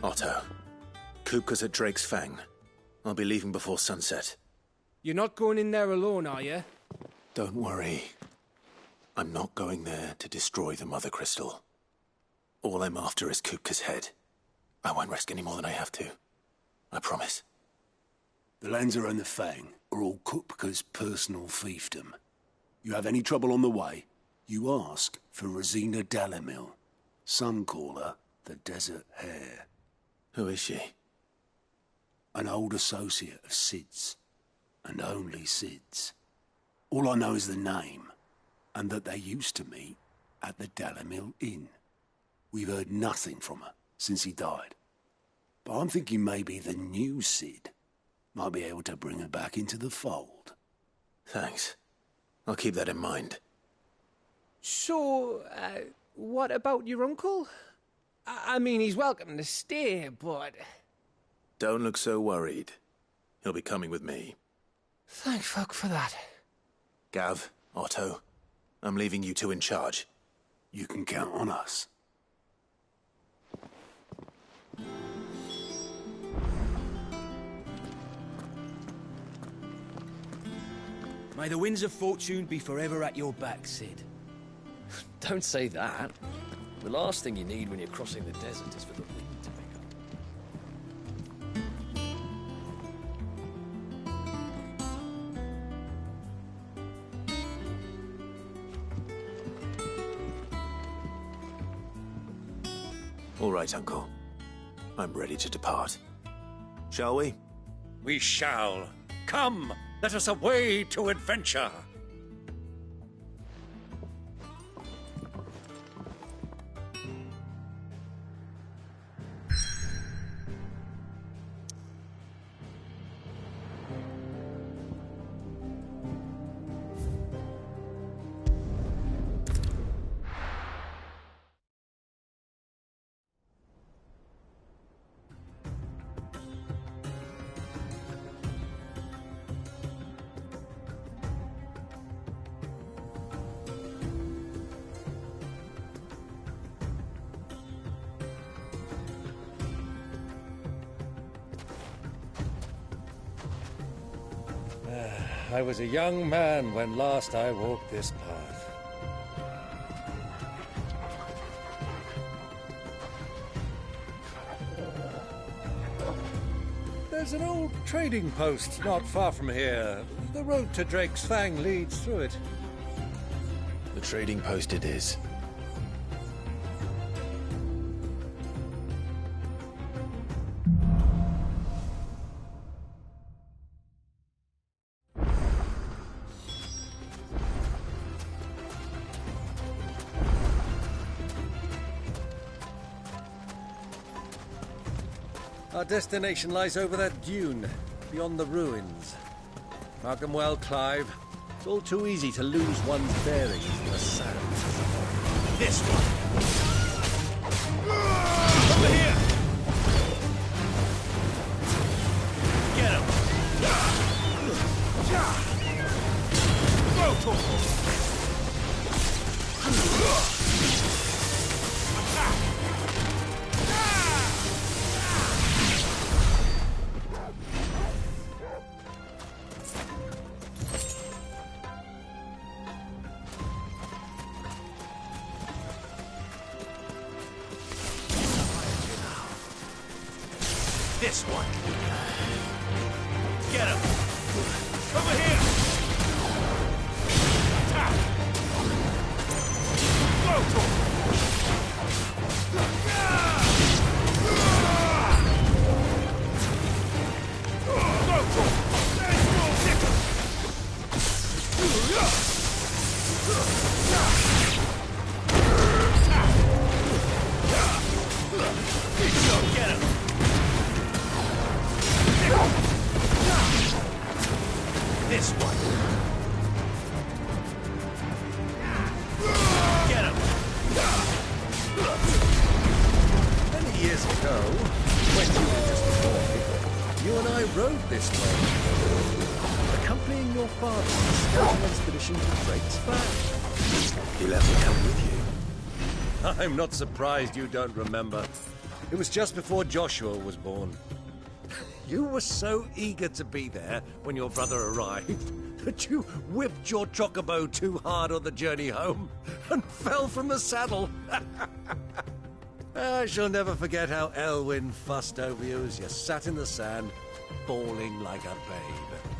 Otto. Kupka's at Drake's Fang. I'll be leaving before sunset. You're not going in there alone, are you? Don't worry. I'm not going there to destroy the Mother Crystal. All I'm after is Kupka's head. I won't risk any more than I have to. I promise. The Lanza and the Fang are all Kupka's personal fiefdom. You have any trouble on the way, you ask for Rosina Dalamil. Some call her the Desert Hare. Who is she? An old associate of Sid's. And only Sid's. All I know is the name, and that they used to meet at the Dalamil Inn. We've heard nothing from her since he died. But I'm thinking maybe the new Sid might be able to bring her back into the fold. Thanks. I'll keep that in mind. So, what about your uncle? I mean, he's welcome to stay, but... Don't look so worried. He'll be coming with me. Thank fuck for that. Gav, Otto, I'm leaving you two in charge. You can count on us. May the winds of fortune be forever at your back, Sid. Don't say that. The last thing you need when you're crossing the desert is for the wind to pick up. All right, Uncle. I'm ready to depart. Shall we? We shall. Come, let us away to adventure. I was a young man when last I walked this path. There's an old trading post not far from here. The road to Drake's Fang leads through it. The trading post it is. Our destination lies over that dune, beyond the ruins. Mark 'em well, Clive. It's all too easy to lose one's bearings in the sand. This one! Over here! Get him! Go to him! This one. Get him. Over here. Attack. Go to him. Go to him. Get him. This one. Get him. Many years ago, when you were just a boy, you and I rode this way, accompanying your father on a scouting expedition to Drake's Fang. He let me come with you. I'm not surprised you don't remember. It was just before Joshua was born. You were so eager to be there when your brother arrived that you whipped your chocobo too hard on the journey home and fell from the saddle. I shall never forget how Elwyn fussed over you as you sat in the sand, bawling like a babe.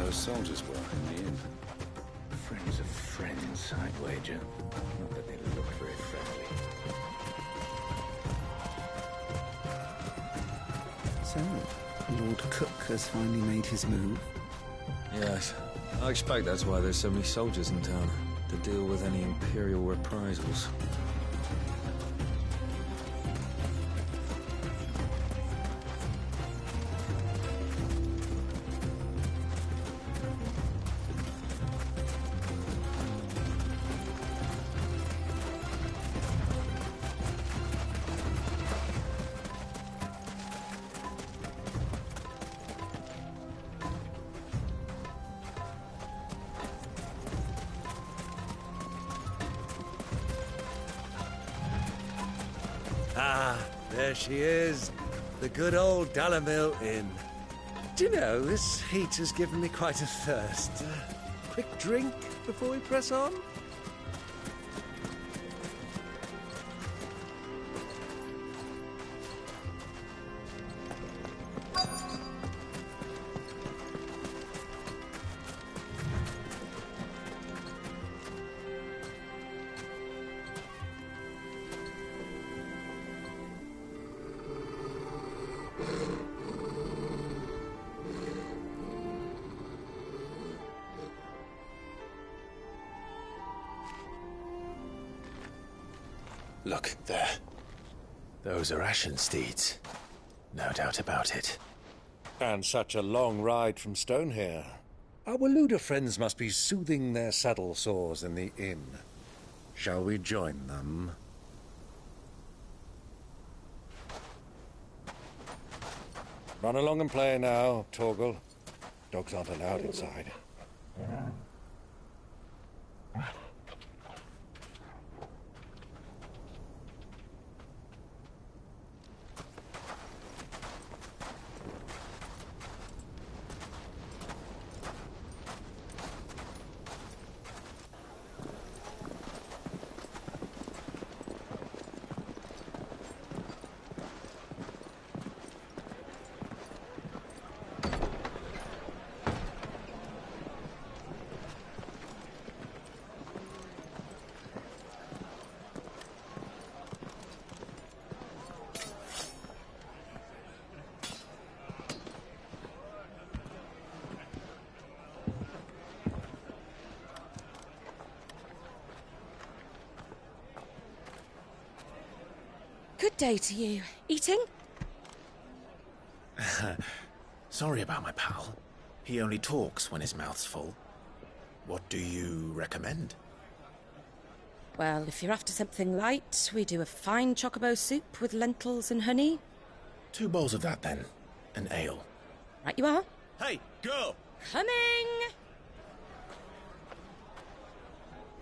those soldiers were in the inn. Friends of friends, I'd wager. Not that they look very friendly. So, Lord Cook has finally made his move. Yes. I expect that's why there's so many soldiers in town, to deal with any Imperial reprisals. Ah, there she is. The good old Dalamil Inn. Do you know, this heat has given me quite a thirst. Quick drink before we press on? Look, there. Those are Ashen steeds. No doubt about it. And such a long ride from Stonehair. Our Waluda friends must be soothing their saddle sores in the inn. Shall we join them? Run along and play now, Torgal. Dogs aren't allowed inside. Good day to you. Eating? Sorry about my pal. He only talks when his mouth's full. What do you recommend? Well, if you're after something light, we do a fine chocobo soup with lentils and honey. 2 bowls of that, then. An ale. Right you are. Hey, girl! Coming!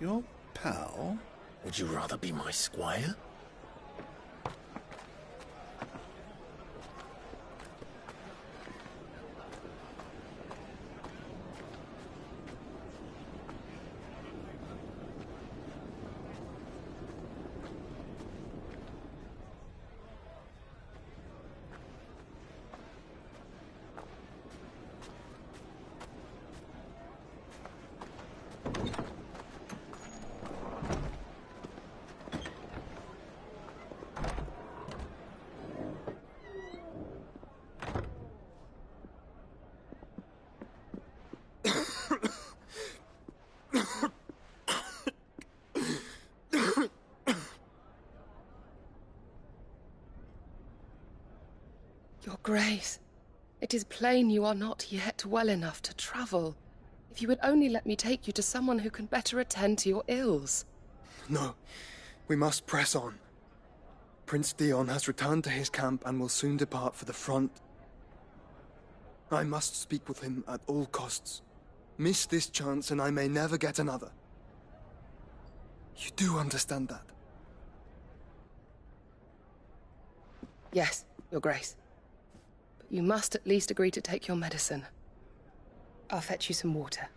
Your pal? Would you rather be my squire? Your Grace, it is plain you are not yet well enough to travel. If you would only let me take you to someone who can better attend to your ills. No, we must press on. Prince Dion has returned to his camp and will soon depart for the front. I must speak with him at all costs. Miss this chance and I may never get another. You do understand that? Yes, Your Grace. But you must at least agree to take your medicine. I'll fetch you some water.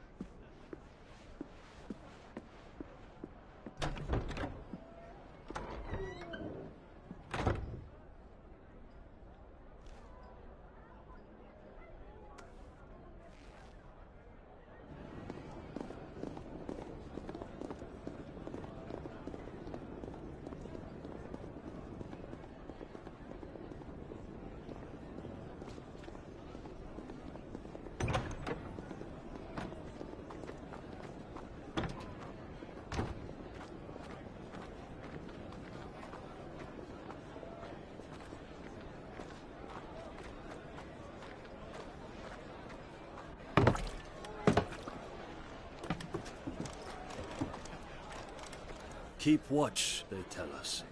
keep watch, they tell us.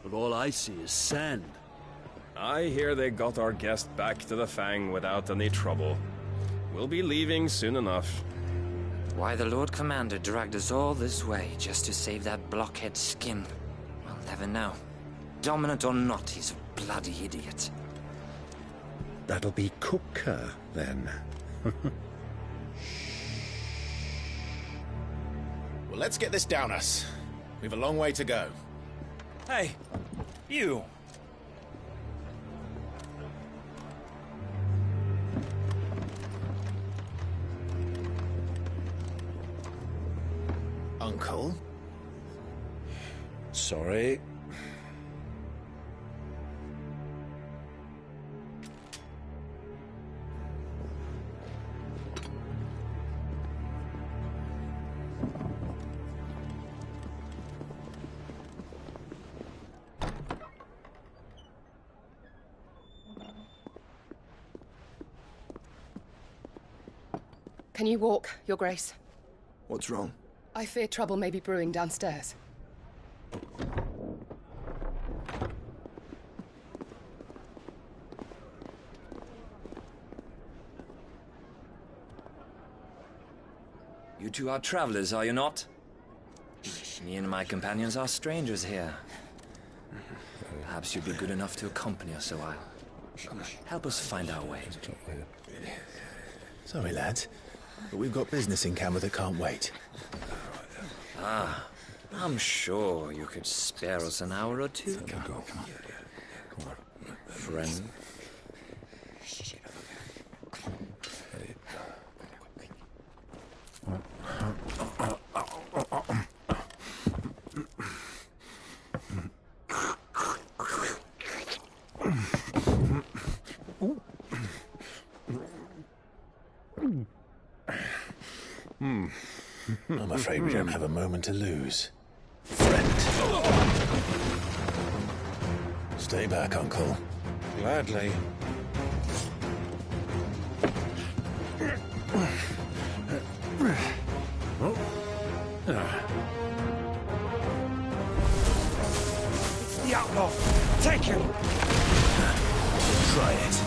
But all I see is sand. I hear they got our guest back to the Fang without any trouble. We'll be leaving soon enough. Why the Lord Commander dragged us all this way just to save that blockhead skin, we'll never know. Dominant or not, he's a bloody idiot. That'll be Cooker, then. Well, let's get this down us. We've a long way to go. Hey, you! Uncle? Sorry. Can you walk, Your Grace? What's wrong? I fear trouble may be brewing downstairs. You two are travelers, are you not? Me and my companions are strangers here. Perhaps you'd be good enough to accompany us a while. Help us find our way. Sorry, lads, but we've got business in camera that can't wait. Ah, I'm sure you could spare us an hour or two. Come on. Friend. I'm afraid we don't have a moment to lose. Friend. Stay back, Uncle. Gladly. The outlaw! Take him! Try it.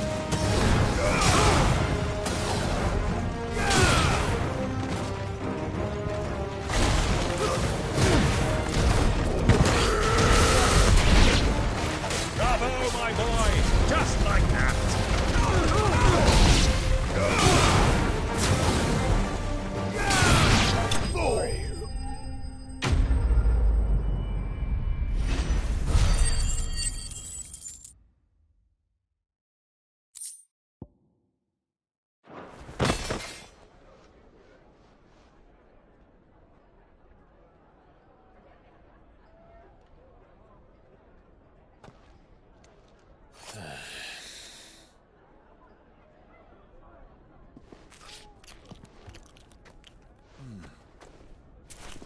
Bravo, my boy! Just like that!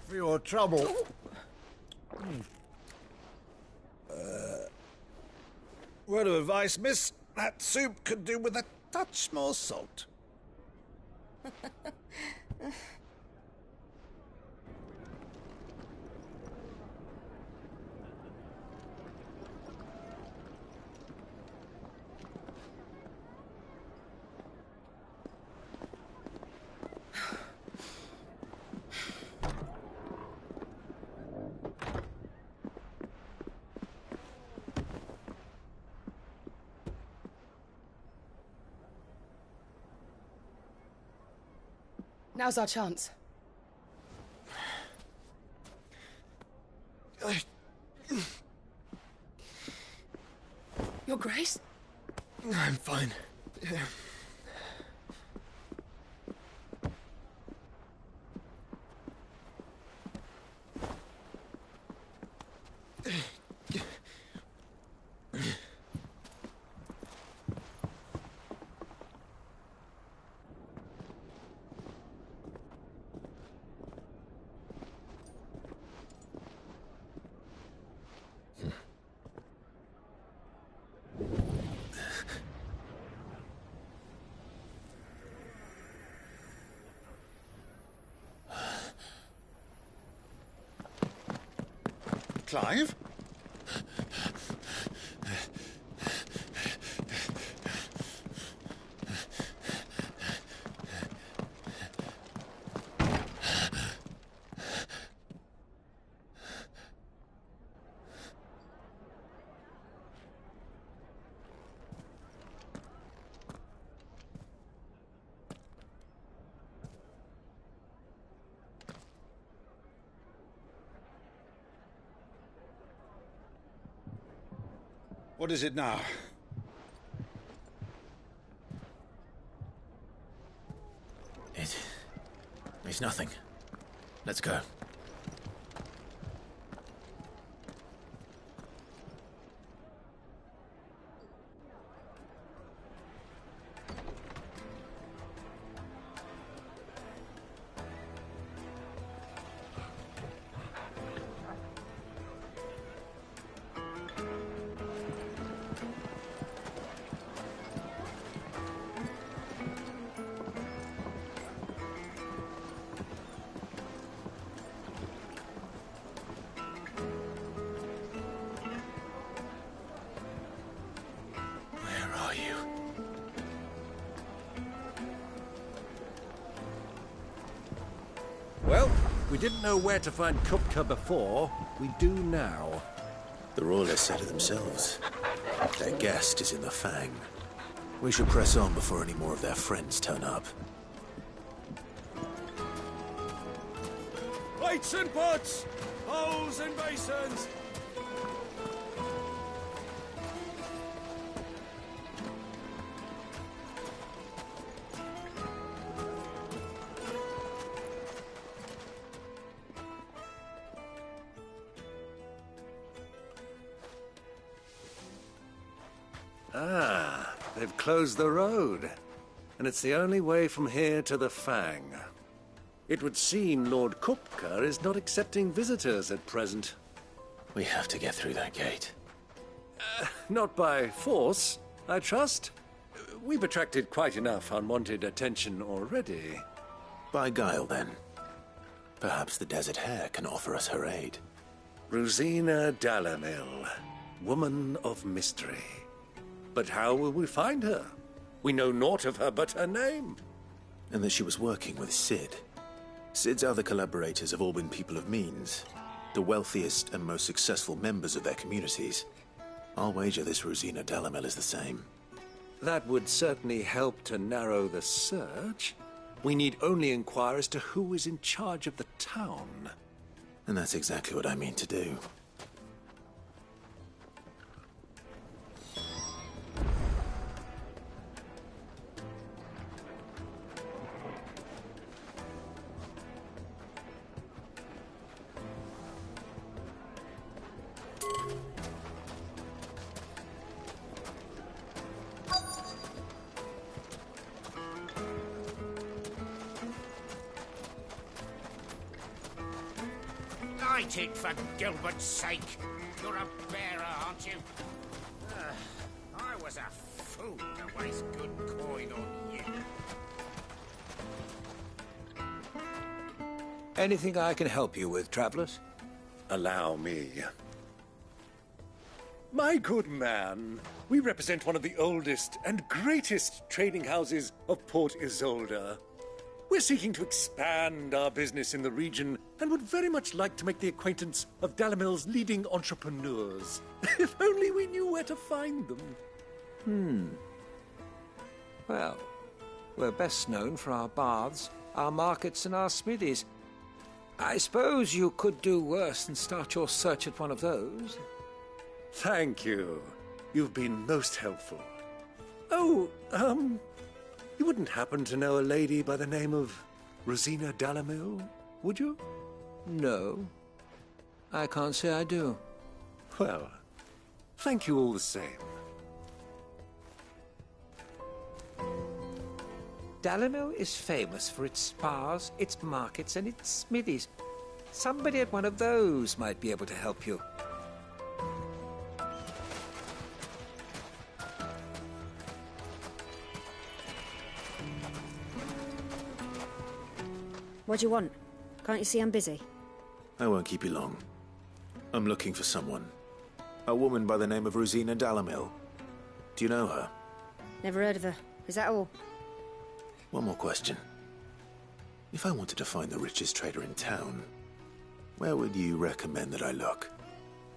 For your trouble. Word of advice, miss. That soup could do with a touch more salt. Now's our chance. Your Grace? I'm fine. Clive? What is it now? It's nothing. Let's go. Well, we didn't know where to find Kupka before. We do now. The Royalists said it themselves. Their guest is in the Fang. We should press on before any more of their friends turn up. Plates and pots! Bowls and basins! Ah, they've closed the road. And it's the only way from here to the Fang. It would seem Lord Kupka is not accepting visitors at present. We have to get through that gate. Not by force, I trust. We've attracted quite enough unwanted attention already. By guile, then. Perhaps the Desert Hare can offer us her aid. Rosina Dalamil, woman of mystery. But how will we find her? We know naught of her but her name. And that she was working with Sid. Sid's other collaborators have all been people of means, the wealthiest and most successful members of their communities. I'll wager this Rosina Dalamel is the same. That would certainly help to narrow the search. We need only inquire as to who is in charge of the town. And that's exactly what I mean to do. Light it, for Gilbert's sake. You're a bearer, aren't you? I was a fool to waste good coin on you. Anything I can help you with, travellers? Allow me. My good man, we represent one of the oldest and greatest trading houses of Port Isolde. We're seeking to expand our business in the region and would very much like to make the acquaintance of Dalamil's leading entrepreneurs. If only we knew where to find them. Well, we're best known for our baths, our markets, and our smithies. I suppose you could do worse than start your search at one of those. Thank you. You've been most helpful. Oh, you wouldn't happen to know a lady by the name of Rosina Dalamil, would you? No. I can't say I do. Well, thank you all the same. Dalamil is famous for its spas, its markets, and its smithies. Somebody at one of those might be able to help you. What do you want? Can't you see I'm busy? I won't keep you long. I'm looking for someone. A woman by the name of Rosina Dalamil. Do you know her? Never heard of her. Is that all? One more question. If I wanted to find the richest trader in town, where would you recommend that I look?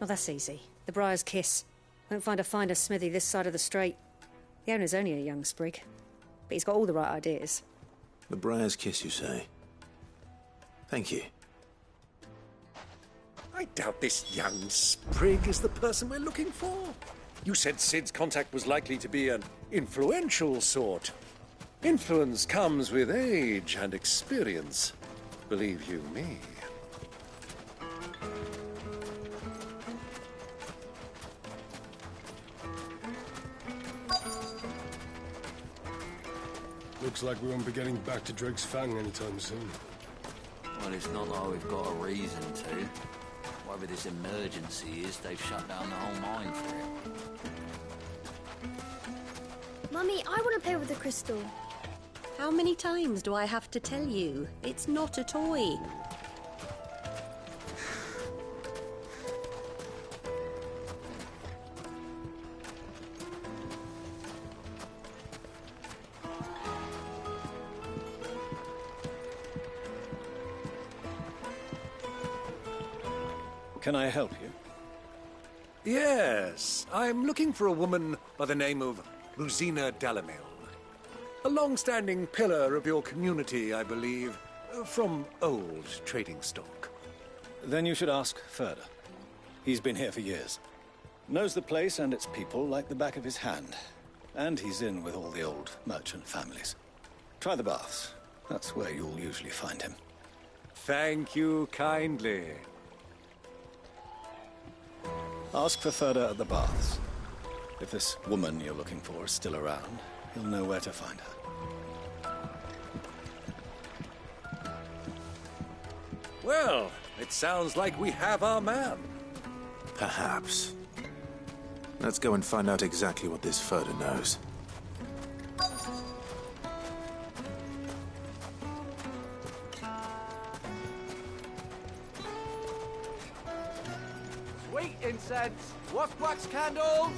Oh, that's easy. The Briar's Kiss. Won't find a finer smithy this side of the strait. The owner's only a young sprig, but he's got all the right ideas. The Briar's Kiss, you say? Thank you. I doubt this young sprig is the person we're looking for. You said Sid's contact was likely to be an influential sort. Influence comes with age and experience. Believe you me. Looks like we won't be getting back to Drake's Fang anytime soon. Well, it's not like we've got a reason to. Whatever this emergency is, they've shut down the whole mine for it. Mummy, I want to play with the crystal. How many times do I have to tell you? It's not a toy. Can I help you? Yes, I'm looking for a woman by the name of Rosina Dalamil. A long-standing pillar of your community, I believe, from old trading stock. Then you should ask Ferda. He's been here for years. Knows the place and its people like the back of his hand. And he's in with all the old merchant families. Try the baths. That's where you'll usually find him. Thank you kindly. Ask for Ferda at the baths. If this woman you're looking for is still around, you'll know where to find her. Well, it sounds like we have our man. Perhaps. Let's go and find out exactly what this Ferda knows. Sweet incense, wax candles.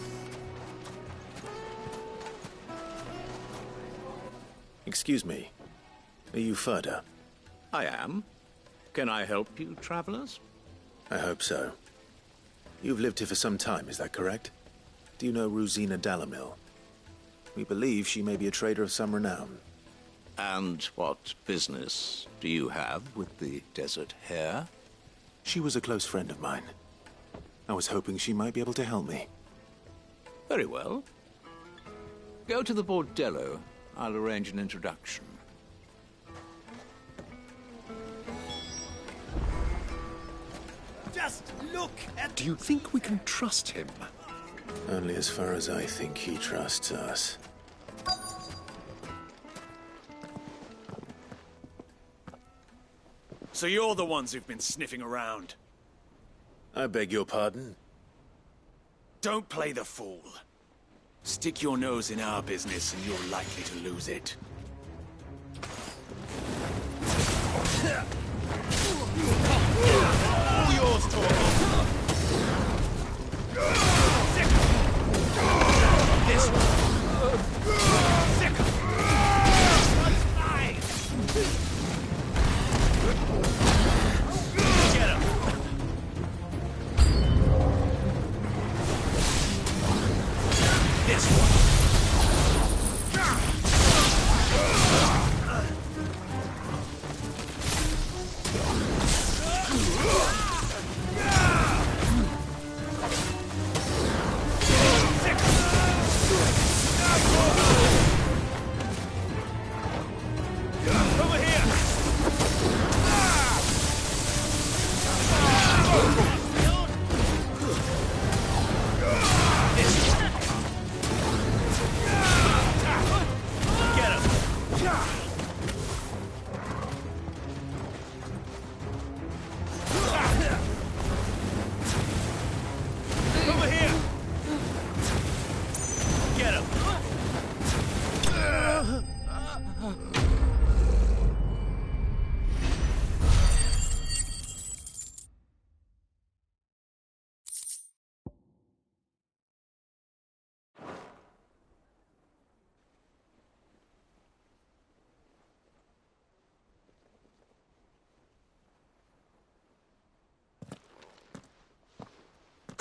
Excuse me. Are you Ferda? I am. Can I help you, travelers? I hope so. You've lived here for some time, is that correct? Do you know Rosina Dalamil? We believe she may be a trader of some renown. And what business do you have with the desert hare? She was a close friend of mine. I was hoping she might be able to help me. Very well. Go to the bordello. I'll arrange an introduction. Just look at... Do you think we can trust him? Only as far as I think he trusts us. So you're the ones who've been sniffing around? I beg your pardon? Don't play the fool. Stick your nose in our business and you're likely to lose it. All yours, Torvald. This one. Sick. Get him. This one. Over here. Get him. Over here. Get him.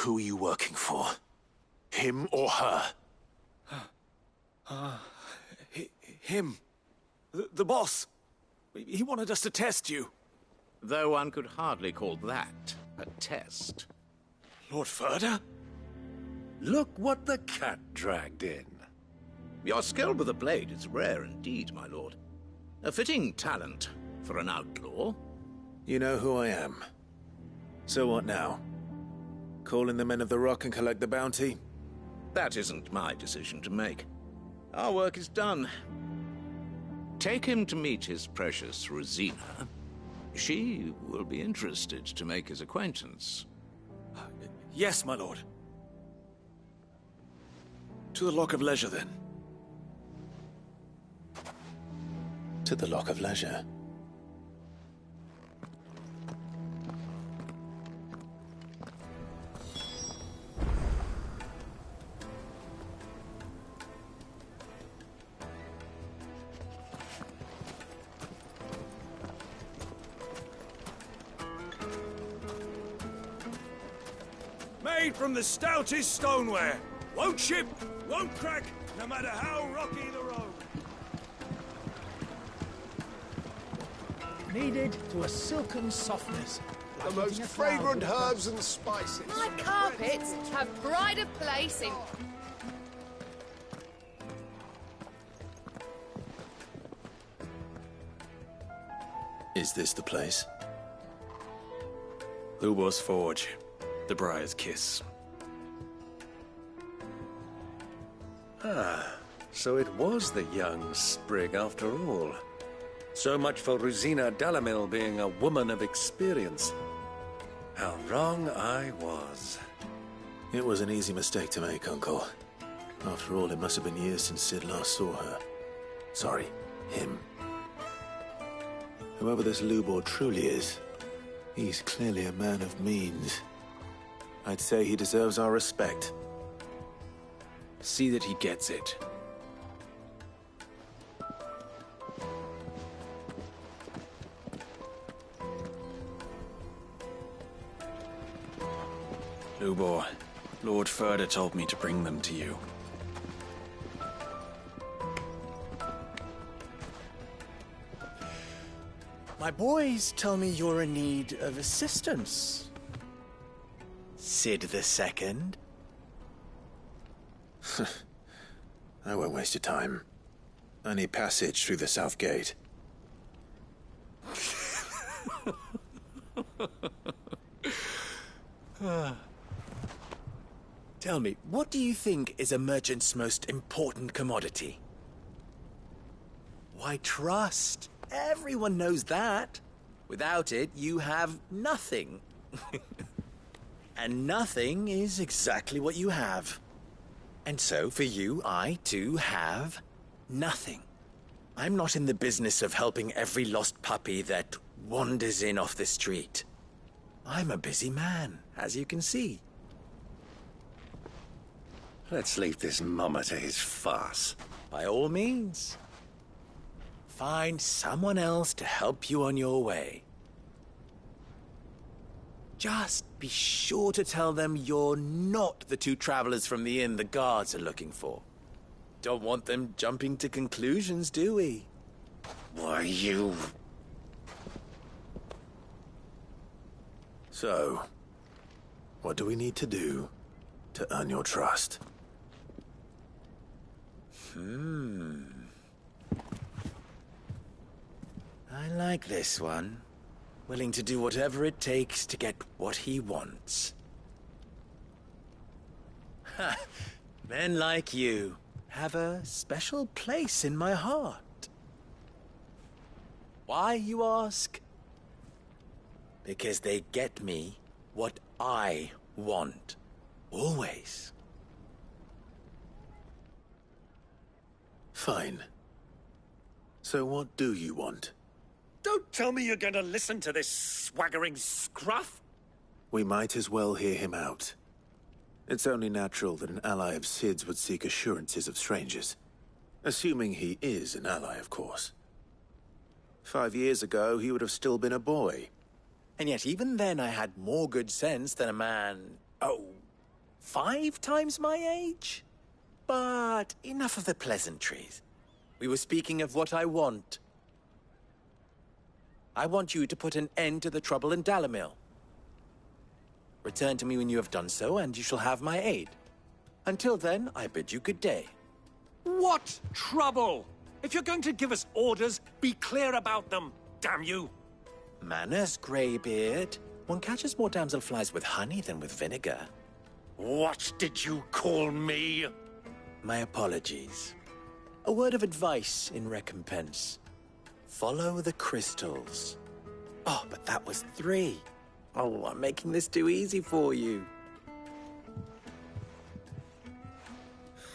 Who are you working for? Him or her? Him. The boss. He wanted us to test you. Though one could hardly call that a test. Lord Ferda? Look what the cat dragged in. Your skill with the blade is rare indeed, my lord. A fitting talent for an outlaw. You know who I am. So what now? Call in the Men of the Rock and collect the bounty? That isn't my decision to make. Our work is done. Take him to meet his precious Rosina. She will be interested to make his acquaintance. Yes, my lord. To the Lock of Leisure, then. To the Lock of Leisure. Made from the stoutest stoneware. Won't chip, won't crack, no matter how rocky the road. Kneaded to a silken softness. The most fragrant herbs and spices. My carpets have pride of place in... Is this the place? Lubor's Forge. The Briar's Kiss. Ah, so it was the young sprig after all. So much for Rosina Delamil being a woman of experience. How wrong I was. It was an easy mistake to make, Uncle. After all, it must have been years since Sid last saw her. Sorry, him. Whoever this Lubor truly is, he's clearly a man of means. I'd say he deserves our respect. See that he gets it. Lubor, Lord Ferda told me to bring them to you. My boys tell me you're in need of assistance. Sid the Second? I won't waste your time. I need passage through the south gate. Tell me, what do you think is a merchant's most important commodity? Why, trust. Everyone knows that. Without it, you have nothing. And nothing is exactly what you have. And so, for you, I, too, have nothing. I'm not in the business of helping every lost puppy that wanders in off the street. I'm a busy man, as you can see. Let's leave this mummer to his farce. By all means. Find someone else to help you on your way. Just be sure to tell them you're not the two travelers from the inn the guards are looking for. Don't want them jumping to conclusions, do we? Why, you... So, what do we need to do to earn your trust? I like this one. Willing to do whatever it takes to get what he wants. Ha! Men like you have a special place in my heart. Why, you ask? Because they get me what I want. Always. Fine. So what do you want? Don't tell me you're going to listen to this swaggering scruff! We might as well hear him out. It's only natural that an ally of Sid's would seek assurances of strangers. Assuming he is an ally, of course. 5 years ago, he would have still been a boy. And yet even then I had more good sense than a man... Oh, 5 times my age? But enough of the pleasantries. We were speaking of what I want. I want you to put an end to the trouble in Dalamil. Return to me when you have done so, and you shall have my aid. Until then, I bid you good day. What trouble? If you're going to give us orders, be clear about them, damn you! Manners, Greybeard. One catches more damselflies with honey than with vinegar. What did you call me? My apologies. A word of advice in recompense. Follow the crystals. Oh, but that was 3. Oh, I'm making this too easy for you.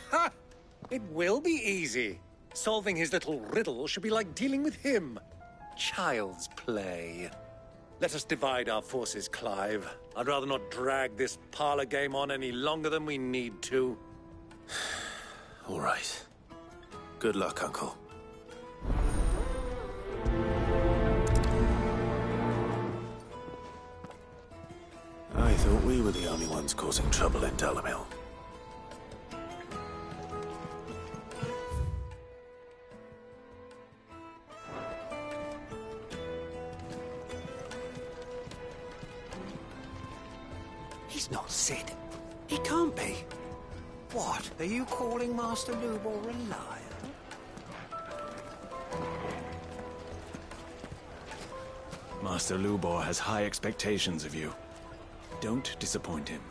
Ha! It will be easy. Solving his little riddle should be like dealing with him. Child's play. Let us divide our forces, Clive. I'd rather not drag this parlor game on any longer than we need to. All right. Good luck, Uncle. I thought we were the only ones causing trouble in Dalamil. He's not Sid. He can't be. What? Are you calling Master Lubor a liar? Master Lubor has high expectations of you. Don't disappoint him.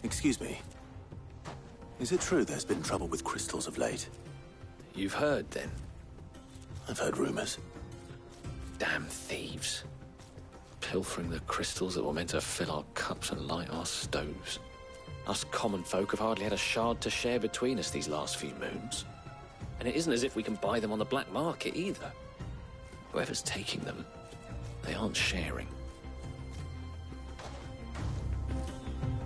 Excuse me. Is it true there's been trouble with crystals of late? You've heard, then? I've heard rumors. Damn thieves. Pilfering the crystals that were meant to fill our cups and light our stoves. Us common folk have hardly had a shard to share between us these last few moons. And it isn't as if we can buy them on the black market either. Whoever's taking them, they aren't sharing.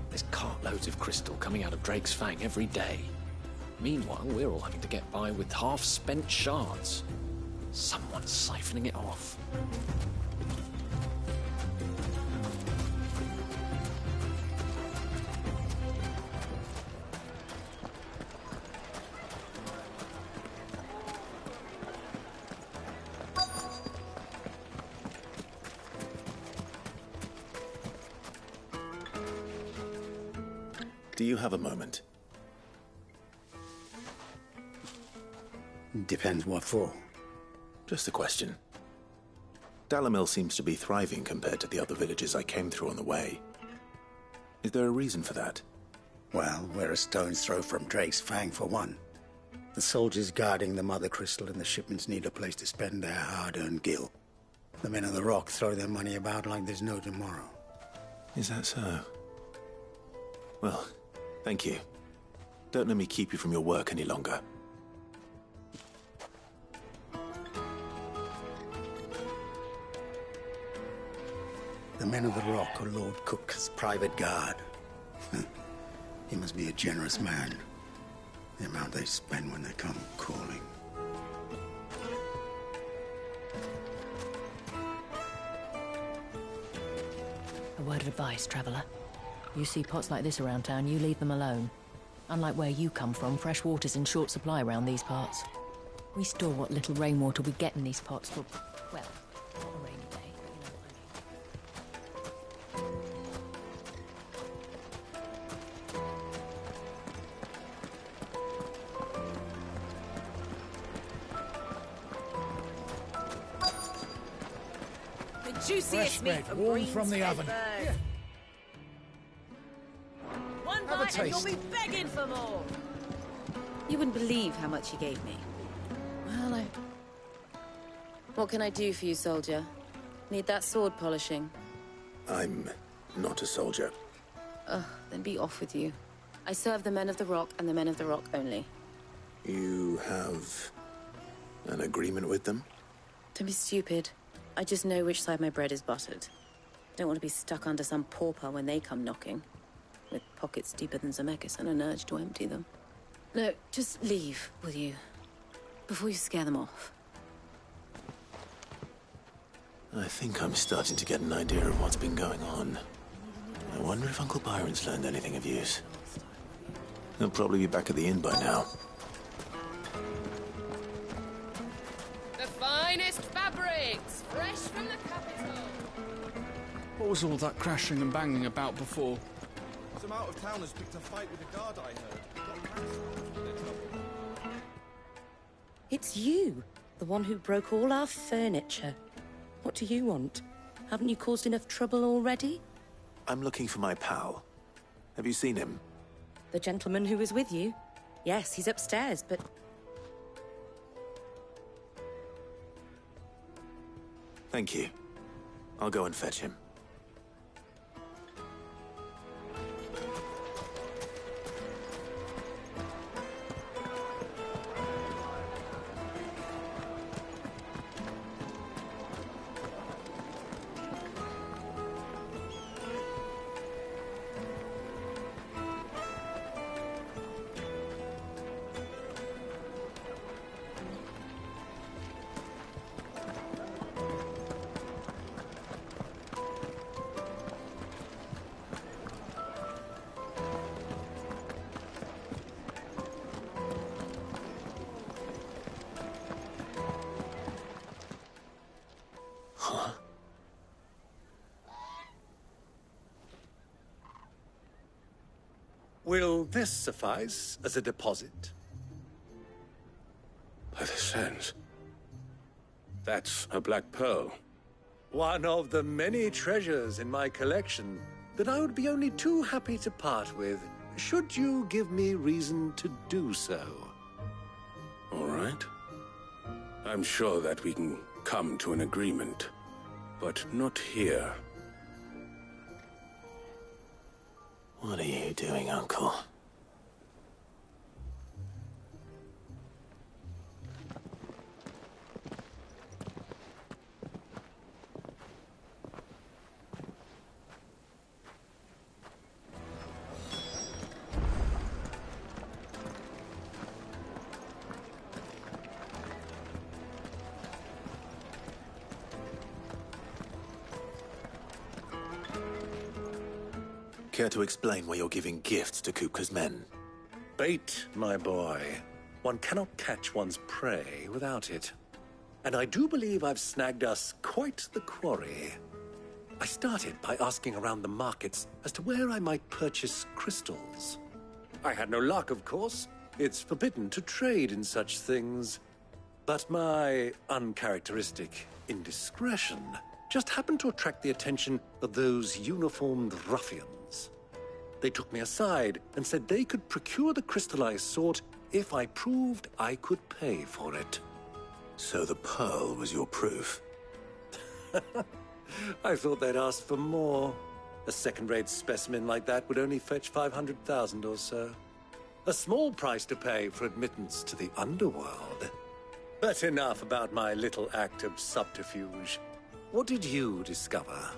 There's cartloads of crystal coming out of Drake's Fang every day. Meanwhile, we're all having to get by with half-spent shards. Someone's siphoning it off. Do you have a moment? Depends what for. Just a question. Dalamil seems to be thriving compared to the other villages I came through on the way. Is there a reason for that? Well, we're a stone's throw from Drake's Fang, for one. The soldiers guarding the Mother Crystal and the shipments need a place to spend their hard-earned gil. The men of the Rock throw their money about like there's no tomorrow. Is that so? Well, thank you. Don't let me keep you from your work any longer. The men of the Rock are Lord Cook's private guard. He must be a generous man. The amount they spend when they come calling. A word of advice, traveller. You see pots like this around town, you leave them alone. Unlike where you come from, fresh water's in short supply around these parts. We store what little rainwater we get in these pots for, well, not a rainy day, but you know what I mean. The juiciest meat from warm Green's from the Head oven. Bird. Yeah. One Have a bite and you'll be taste. begging for more. You wouldn't believe how much he gave me. Well, what can I do for you, soldier? Need that sword polishing? I'm not a soldier. Ugh, then be off with you. I serve the men of the Rock and the men of the Rock only. You have an agreement with them? Don't be stupid. I just know which side my bread is buttered. Don't want to be stuck under some pauper when they come knocking. with pockets deeper than Zemeckis and an urge to empty them. No, just leave, will you? Before you scare them off. I think I'm starting to get an idea of what's been going on. I wonder if Uncle Byron's learned anything of use. He'll probably be back at the inn by now. The finest fabrics, fresh from the capital. What was all that crashing and banging about before? Some out-of-towners picked a fight with a guard, I heard. It's you, the one who broke all our furniture. What do you want? Haven't you caused enough trouble already? I'm looking for my pal. Have you seen him? The gentleman who was with you? Yes, he's upstairs, but... Thank you. I'll go and fetch him. Will this suffice as a deposit? By the sands. That's a black pearl. One of the many treasures in my collection that I would be only too happy to part with, should you give me reason to do so. All right. I'm sure that we can come to an agreement, but not here. What are you doing, Uncle? Care to explain why you're giving gifts to Kupka's men? Bait, my boy. One cannot catch one's prey without it. And I do believe I've snagged us quite the quarry. I started by asking around the markets as to where I might purchase crystals. I had no luck, of course. It's forbidden to trade in such things. But my uncharacteristic indiscretion just happened to attract the attention of those uniformed ruffians. They took me aside and said they could procure the crystal I sought if I proved I could pay for it. So the pearl was your proof? I thought they'd ask for more. A second-rate specimen like that would only fetch 500,000 or so. A small price to pay for admittance to the underworld. But enough about my little act of subterfuge. What did you discover?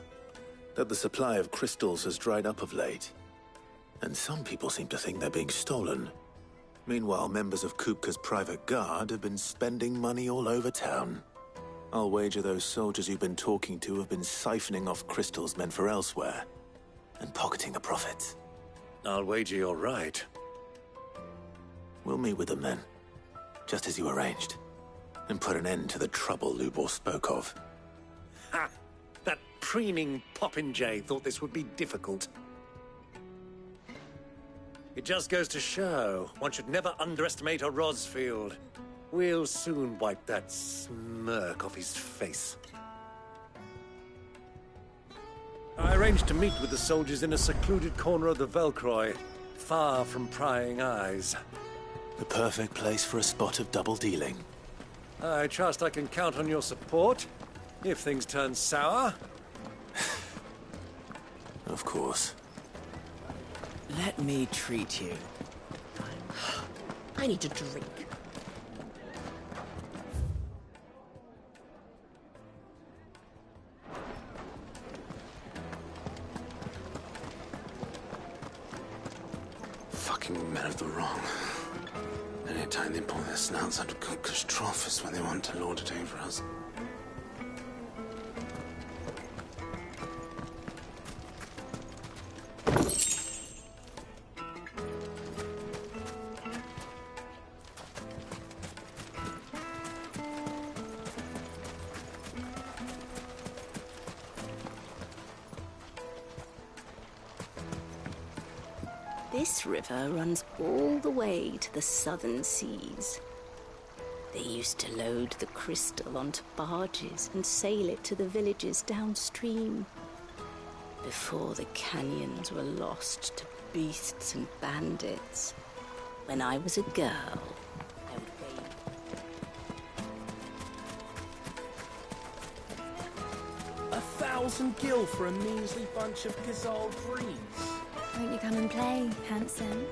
That the supply of crystals has dried up of late. And some people seem to think they're being stolen. Meanwhile, members of Kupka's private guard have been spending money all over town. I'll wager those soldiers you've been talking to have been siphoning off crystals meant for elsewhere, and pocketing the profits. I'll wager you're right. We'll meet with them then, just as you arranged, and put an end to the trouble Lubor spoke of. Ha! That preening popinjay thought this would be difficult. It just goes to show, one should never underestimate a Rosfield. We'll soon wipe that smirk off his face. I arranged to meet with the soldiers in a secluded corner of the Velcroy, far from prying eyes. The perfect place for a spot of double dealing. I trust I can count on your support, if things turn sour. Of course. Let me treat you. I need a drink. fucking men of the wrong. Anytime they pull their snouts out of cookers' trough is when they want to lord it over us. This river runs all the way to the southern seas. They used to load the crystal onto barges and sail it to the villages downstream. Before the canyons were lost to beasts and bandits. When I was a girl, I would go... 1,000 gil for a measly bunch of Gazal breeds. Won't you come and play, handsome?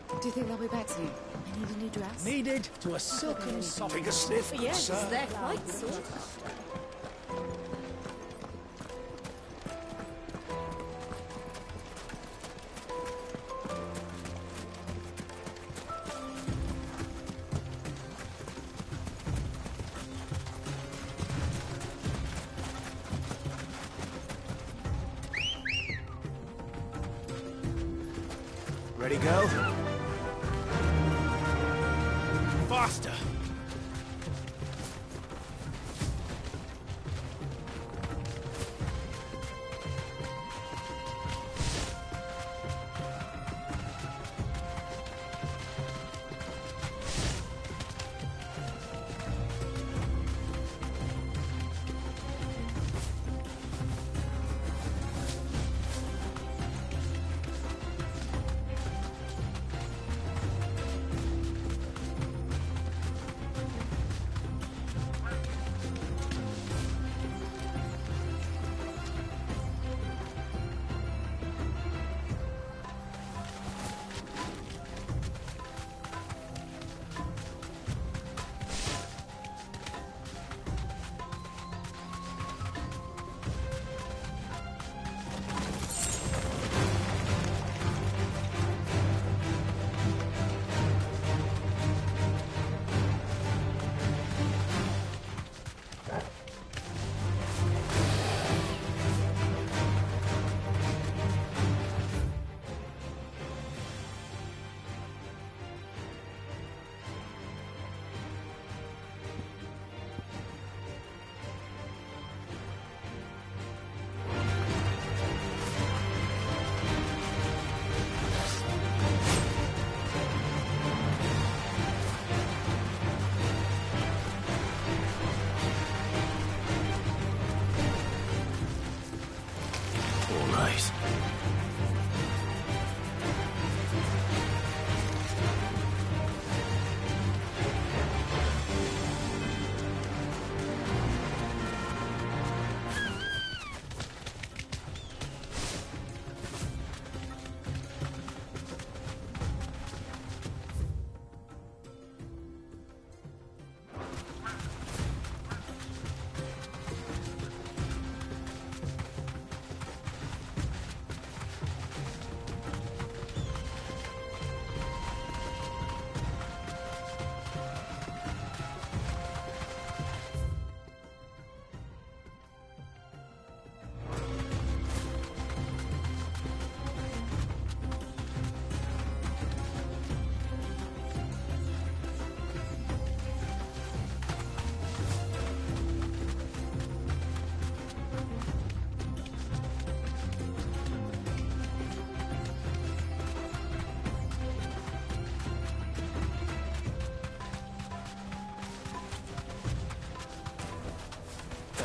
Do you think they'll be back soon? I need a new dress. Needed to a silken soft. Take a sniff, good Yes, sir. they're quite soft. Ready, girl? Faster!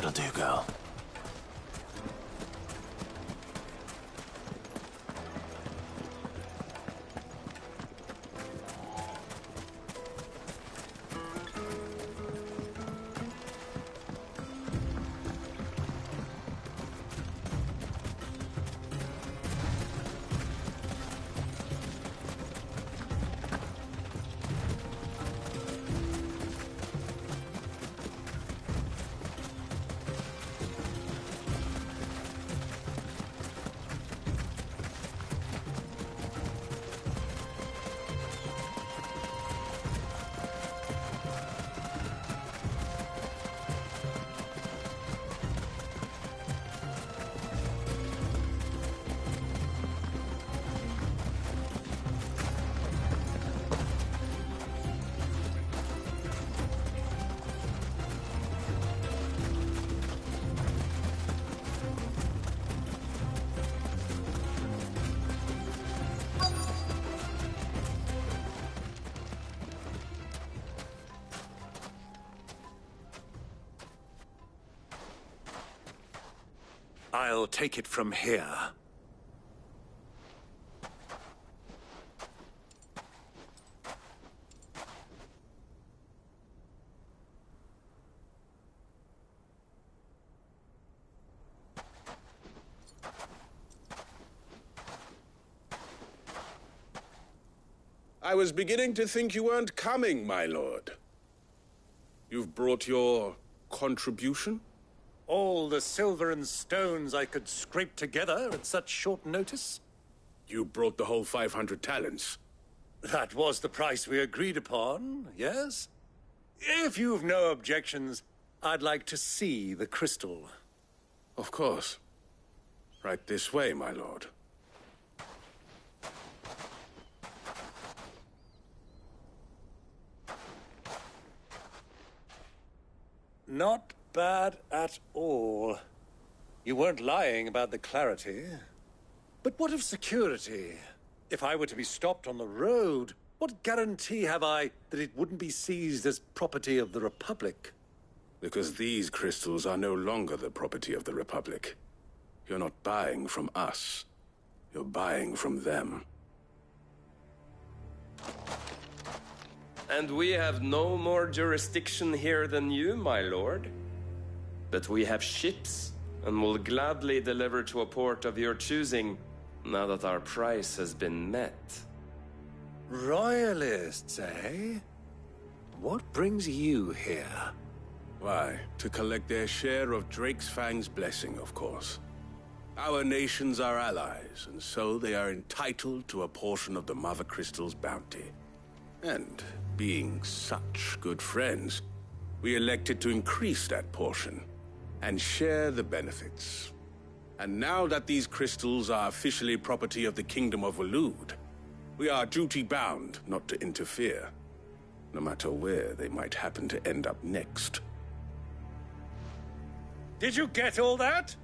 That'll do, girl. I'll take it from here. I was beginning to think you weren't coming, my lord. You've brought your contribution? All the silver and stones I could scrape together at such short notice? You brought the whole 500 talents. That was the price we agreed upon, yes? If you've no objections, I'd like to see the crystal. Of course. Right this way, my lord. Not bad at all. You weren't lying about the clarity. But what of security? If I were to be stopped on the road, what guarantee have I that it wouldn't be seized as property of the Republic? Because these crystals are no longer the property of the Republic. You're not buying from us. You're buying from them. And we have no more jurisdiction here than you, my lord. But we have ships, and will gladly deliver to a port of your choosing, now that our price has been met. Royalists, eh? What brings you here? Why, to collect their share of Drake's Fang's blessing, of course. Our nations are allies, and so they are entitled to a portion of the Mother Crystal's bounty. And being such good friends, we elected to increase that portion and share the benefits. And now that these crystals are officially property of the Kingdom of Waloed, we are duty-bound not to interfere, no matter where they might happen to end up next. Did you get all that?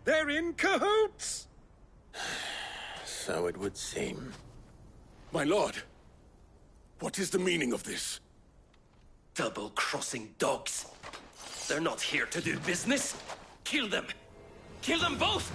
They're in cahoots! So it would seem. My lord! What is the meaning of this? Double-crossing dogs. They're not here to do business. Kill them. Kill them both!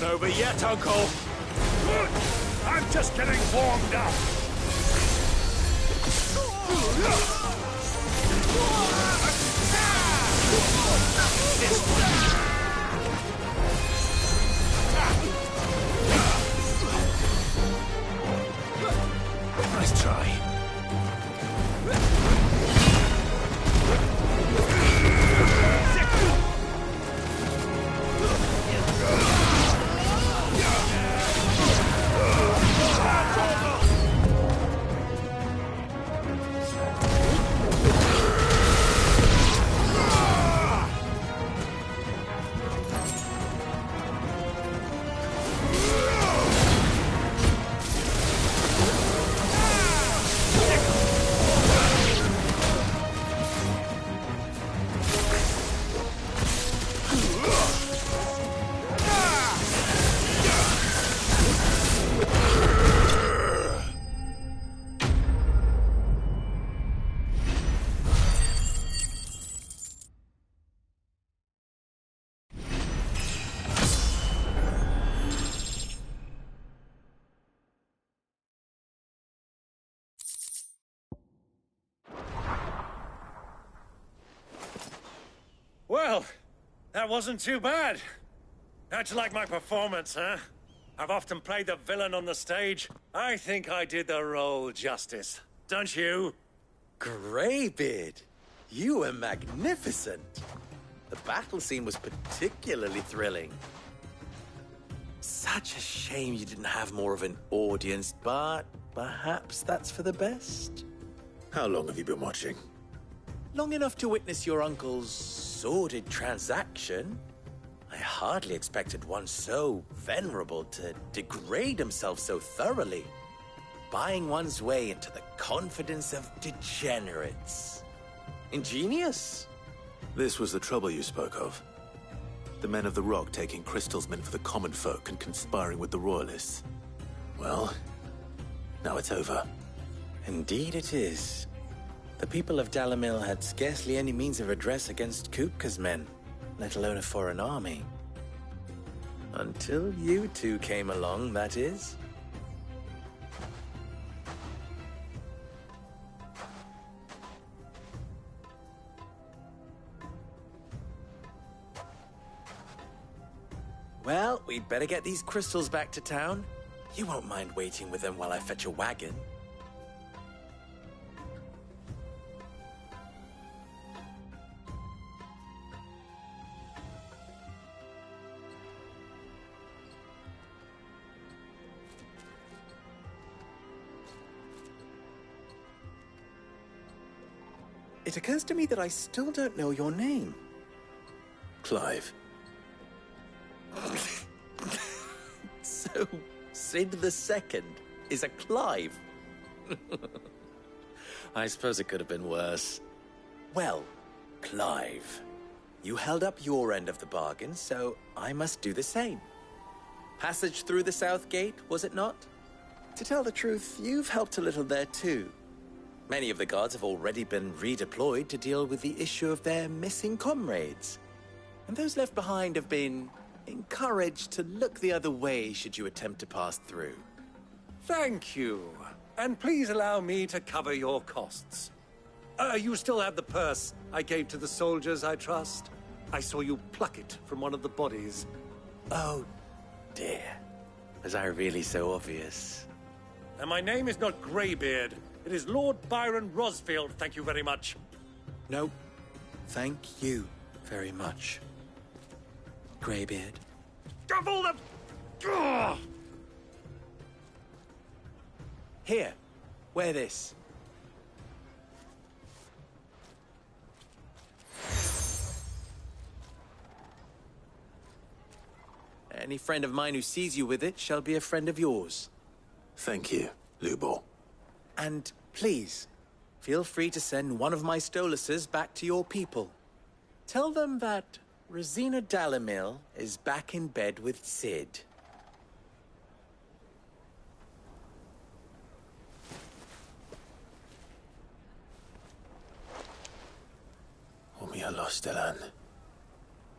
Over yet, Uncle. Good. I'm just getting warmed up. Nice try. Well, that wasn't too bad. How'd you like my performance, huh? I've often played the villain on the stage. I think I did the role justice. Don't you? Greybeard, you were magnificent. The battle scene was particularly thrilling. Such a shame you didn't have more of an audience, but perhaps that's for the best. How long have you been watching? Long enough to witness your uncle's sordid transaction. I hardly expected one so venerable to degrade himself so thoroughly. Buying one's way into the confidence of degenerates. Ingenious. This was the trouble you spoke of. The men of the Rock taking crystals meant for the common folk and conspiring with the Royalists. Well, now it's over. Indeed it is. The people of Dalamil had scarcely any means of redress against Kupka's men, let alone a foreign army. Until you two came along, that is. Well, we'd better get these crystals back to town. You won't mind waiting with them while I fetch a wagon. It occurs to me that I still don't know your name. Clive. So, Sid the Second is a Clive. I suppose it could have been worse. Well, Clive, you held up your end of the bargain, so I must do the same. Passage through the South Gate, was it not? To tell the truth, you've helped a little there too. Many of the guards have already been redeployed to deal with the issue of their missing comrades. And those left behind have been encouraged to look the other way should you attempt to pass through. Thank you. And please allow me to cover your costs. You still have the purse I gave to the soldiers, I trust? I saw you pluck it from one of the bodies. Oh, dear. Was I really so obvious? And my name is not Greybeard. It is Lord Byron Rosfield, thank you very much. No, thank you very much, Greybeard. Of all the... Ugh! Here, wear this. Any friend of mine who sees you with it shall be a friend of yours. Thank you, Lubor. And please, feel free to send one of my Stoluses back to your people. Tell them that Rosina Dalamil is back in bed with Sid. Umialos Delan.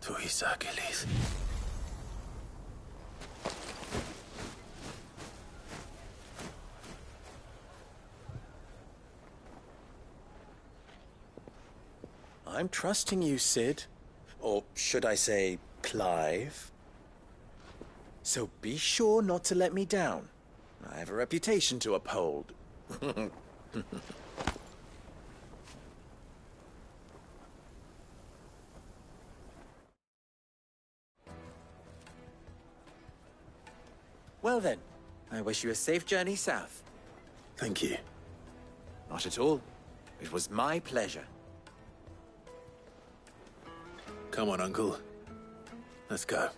Tuisakelis. I'm trusting you, Sid. Or should I say, Clive? So be sure not to let me down. I have a reputation to uphold. Well then, I wish you a safe journey south. Thank you. Not at all. It was my pleasure. Come on, Uncle. Let's go.